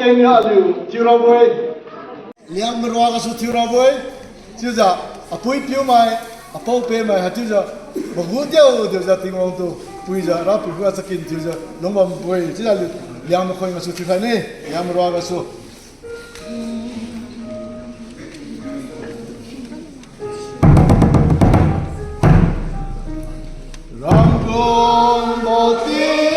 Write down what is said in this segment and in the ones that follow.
keng ya liu tiraboi Liangmai ka su tiraboi chuja apoi piu mai apau pe mai hatuja bagu teu de ja tingong tu puija ra pu ga sakin chuja longam boi chuja Liangmai khoi ka su tirane Liangmai ka su Ramgon moti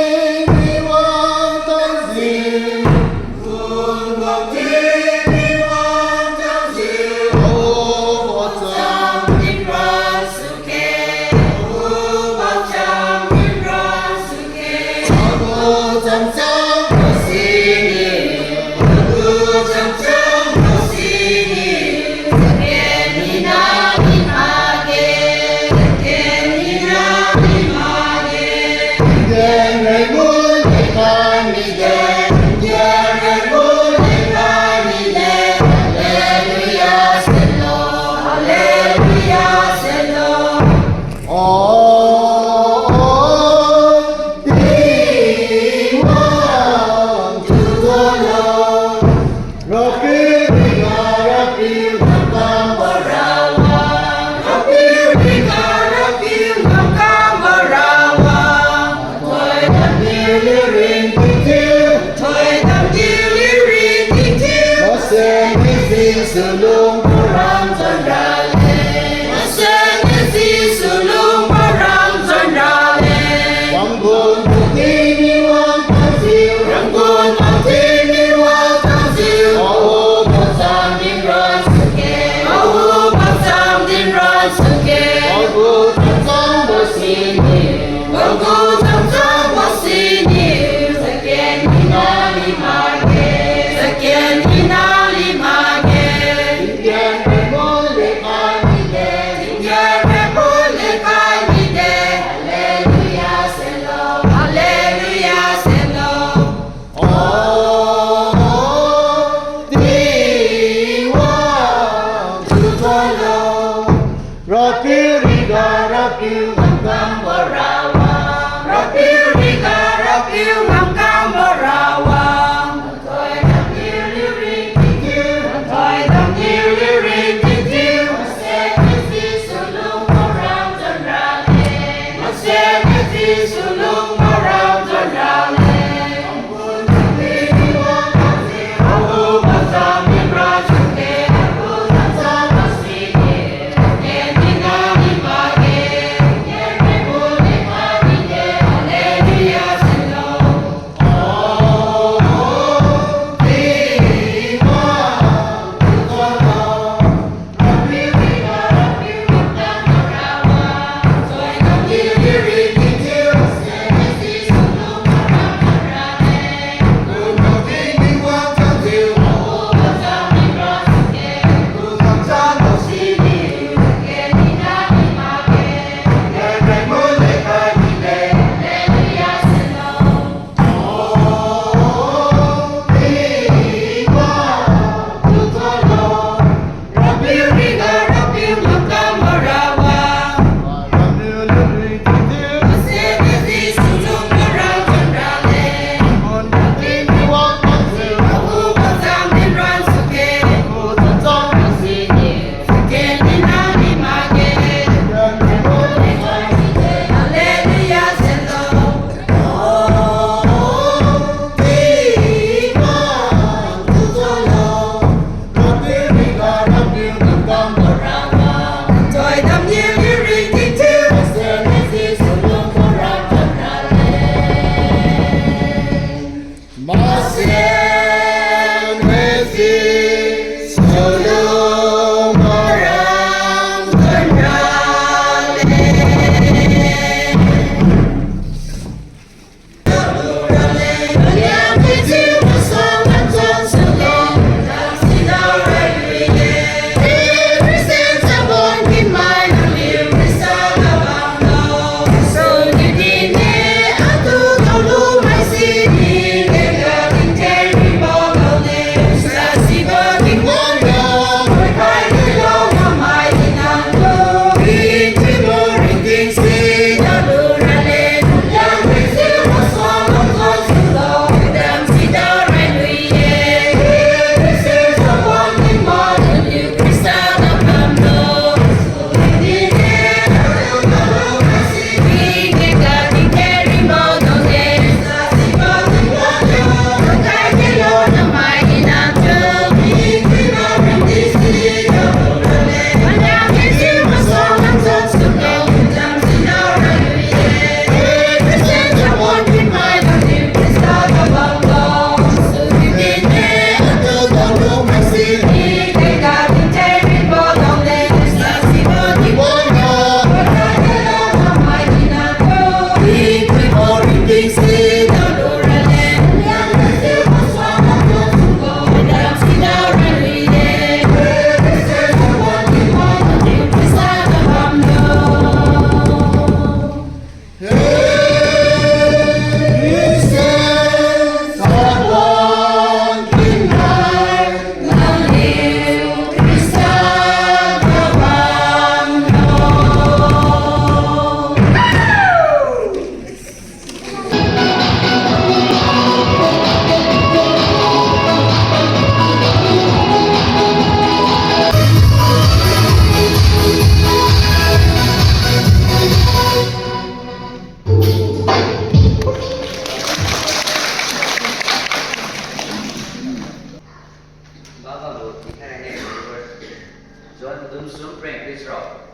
sum prank this rock.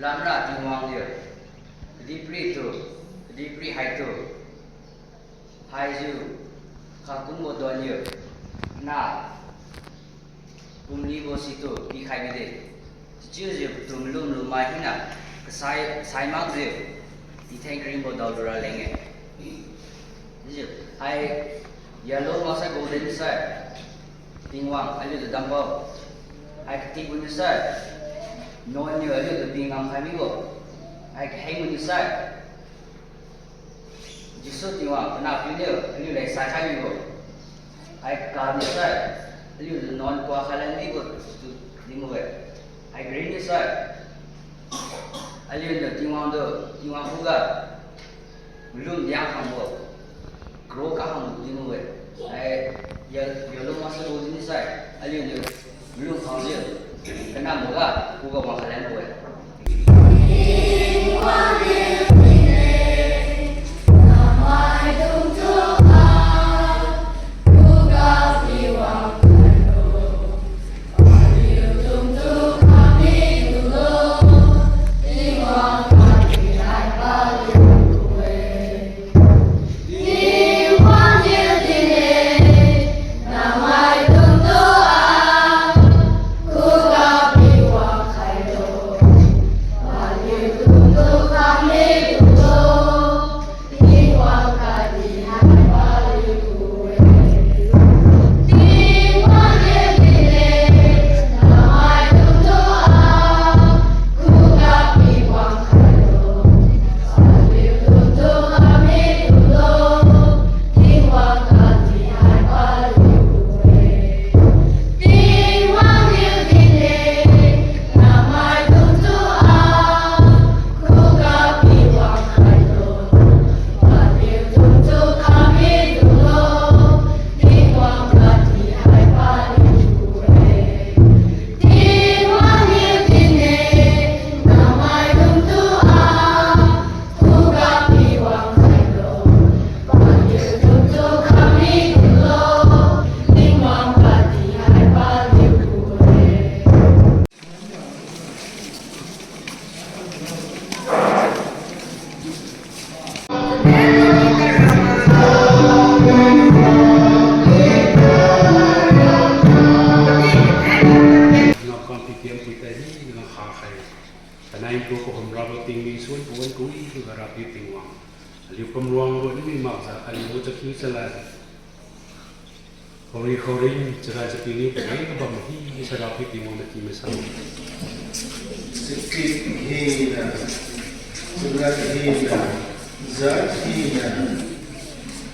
Lamra tingwang dia. Deeply high to. High you. Kakum bodon dia. Na. Pumli bositu di khai gede. Jujur tumlum lumai hina. Sai mak dia. Di tank ring bodol dura lenge. Jujur. High yellow masa golden side. Tingwang alu tu dampau. High ketibu side. No one knew a little being on Hamigo. I hang with the side. Just so you want, now you knew like Sahamigo. I got the side. A little non Quahalandigo to remove it. I green the side. A little Tiwando, Huga. Bloom young humble. Grow Kaham, remove it. I yellow muscle goes inside. A little bloom humble. Kenapa enggak? Buka makanan gue. Khori cara sepini pakai ke bamhi serapi timon di mesam. Sekihina, Surahina, Zakina,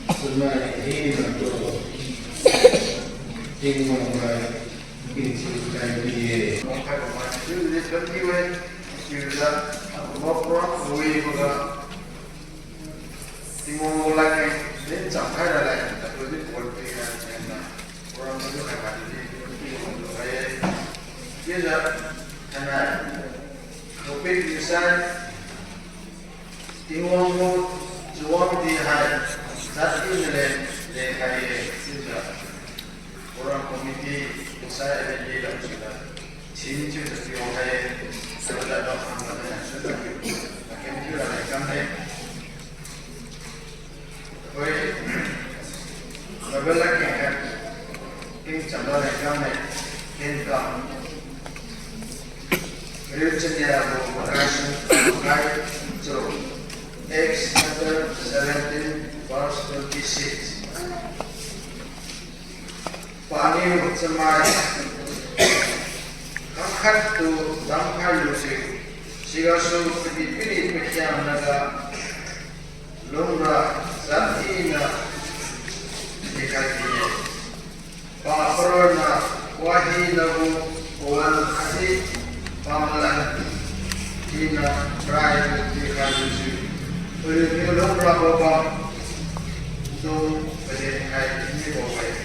Surahina tu, Liangmai, Insikai dia. Mungkin macam itu dia sebenarnya kita berapa wei juga timur lagi ni sampai dah lagi tapi dia kualiti kan. Orang itu hebat ini, dia dah karena topik desain tinggal jual di hari saat ini le hari sudah orang komiti usaha ini dalam sudah cincu setiap hari sudah dalam anggaran sudah makin juga naikkan deh. Koi level lagi kan. Ini contoh rekamnya, kita reviewnya operasi guide through X chapter 17 verse 26. Pani semai, angkat tu damai lusi, sigasu dipilih macam naga, lomba zantina dikali. Pastoral wahi lagu wal hati pamalan tina try di kajusi. Ini belum berapa tu pada hari ini boleh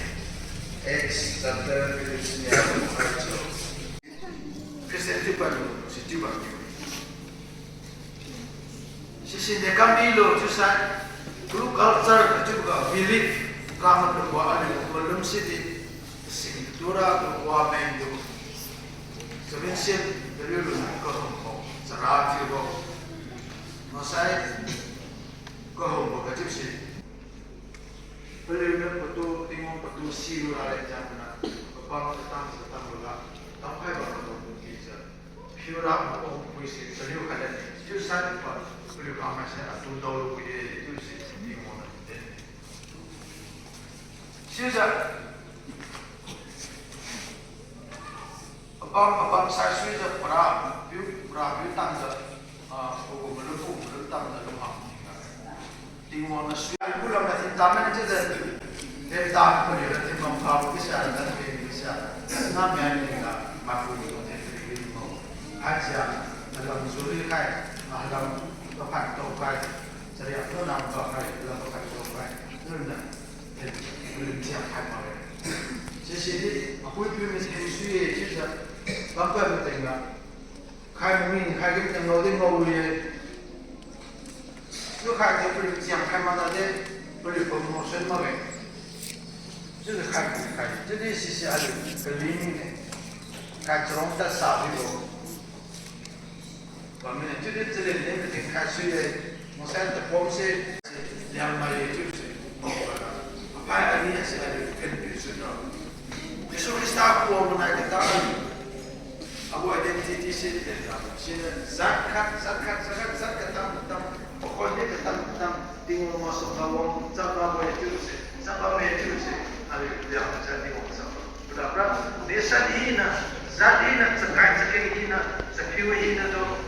X chapter ini aku Kristen baru siji baru. Sisi kami lo susah guru culture juga belief kamu berbuat ada belum sih Dura berkuah minggu 首先先的六轮各红红，十二这个，我塞各红红的就是，不留那不多，地方不多西路来讲呢，不帮着当时当不了，当快把不多不记着，譬如那不会是十六开的，就三块，不留刚开始啊，都到了不也就是地方的，现在。abang saya sudah pernah tang je, aku belum tang je rumah. Tinggal nasi, aku lam dah taman je dah, dah taman boleh dah timbang kau bisa dah bisa. Nama yang ni lah, mahu ni orang terpilih ni mau. Aja dalam suri kai, dalam tempat tokai, jadi apa nama tokai, dalam tempat tokai, mana belum siap kai mahu. Jadi aku itu mesti suy je. Bangka betul tak? Kai mungkin kai kita ngawin ngawin, tu kai kita perlu siang kai mana deh, perlu promotion mana? Jadi kai, jadi sisi ada kelini ni, kai cerong dah sabi lo. Bagaimana? Jadi ni betul kai suy, masa terpom se Liangmai itu se, apa ini se ada kelini sudah. Besok kita aku nak kita. Aku identiti sini zakat tam pokoknya tam tinggal masuk kawang sampai itu ada yang jadi orang berapa desa hina zat hina sekai hina sekiu hina tu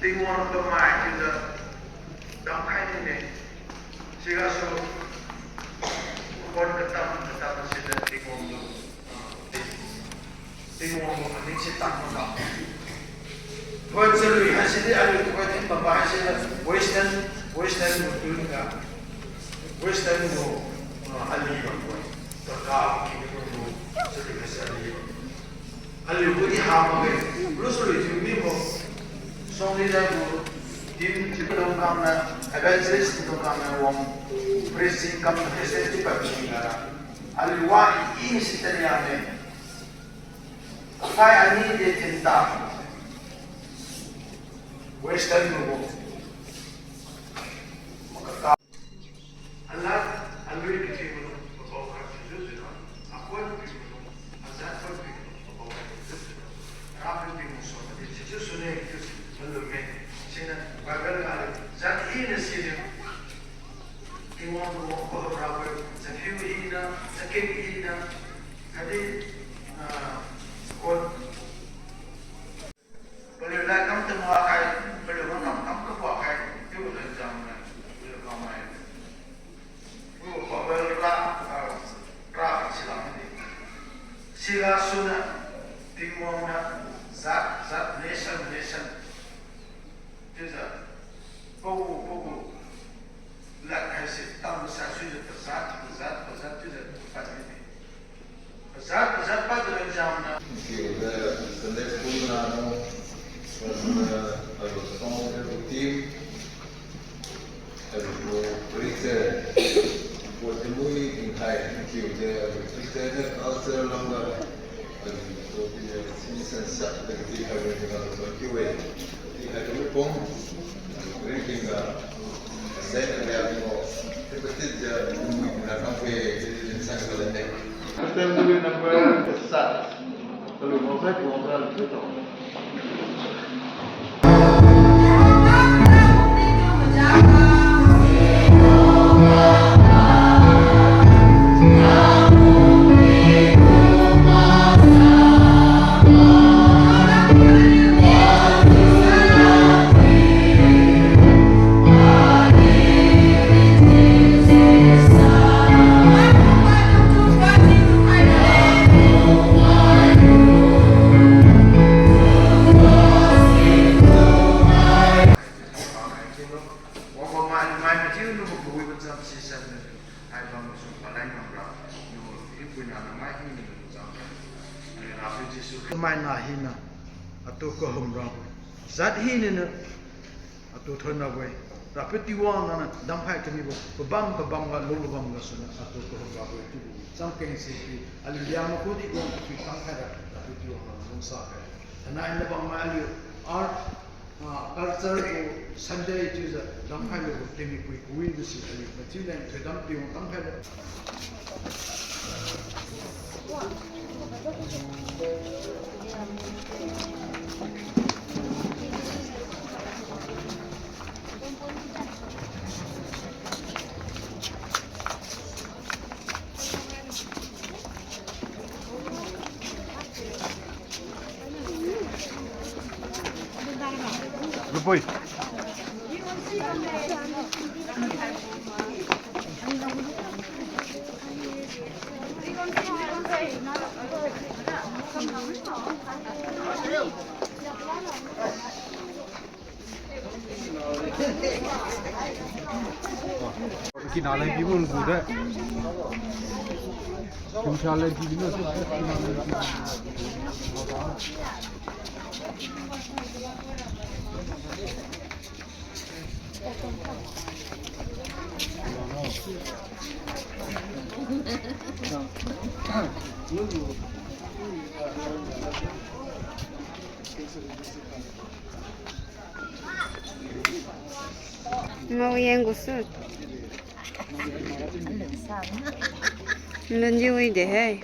tinggal pemain juga damai ini sehingga so kon ketam sudah tinggal tinggal ni cetak mana? Buat sendiri hasilnya ada tu kan tambah hasilnya Western betul tak? Western tu alih buat terkau kini tu sendiri hasilnya alih buat di hama ke? Belum sendiri cumi mo sendiri tu tim cipta kamna evangelist tu kamna wong preaching kamna preaching tu pergi nara alih wah ini sebenarnya ni. Kai ani dia cinta Western dulu maka Allah alwi kita dulu bawa kerja dulu aku dulu azat dulu bawa kerja dulu rapi dulu soal dia cuci sunai itu belum ni sini bagai ada zat ini sini tinggal dulu bawa rapi sakit ini jadi kon boleh lah kamu tengok kai boleh kamu ke buat kai itu dah zaman boleh kamu main boleh lah silang ini sila sunnah timurna zat nation jadi buku lah kasih tahu saya sudah zat jadi macam ini zat pada zaman Contexto ano allo scopo produttivo allo prese what the movie in high the prese culture longer allo the season set the have the QA the have the pom drinking set the abbiamo ripetuto la cafe di San Valentino. Kita mungkin nampak kesat. Kalau mau saya ngobrol itu. Main hina atau kehumrang zat hina atau thona boy rapeti wang na dam hai kami bo babam ga lo babam ga suna ato ko ga bo tu sam ken se ki ali liang ko di ko tu tang hai rapeti wang na long sa hai ana ina bang ma ali art culture ko Sunday tu za dam hai lo temi kui bi si ali ti na te dam ti wang tang hai Boy. Kinala people go there. Kinala people Mau yang gusut. Lần vui để hay.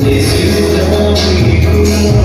This is the one we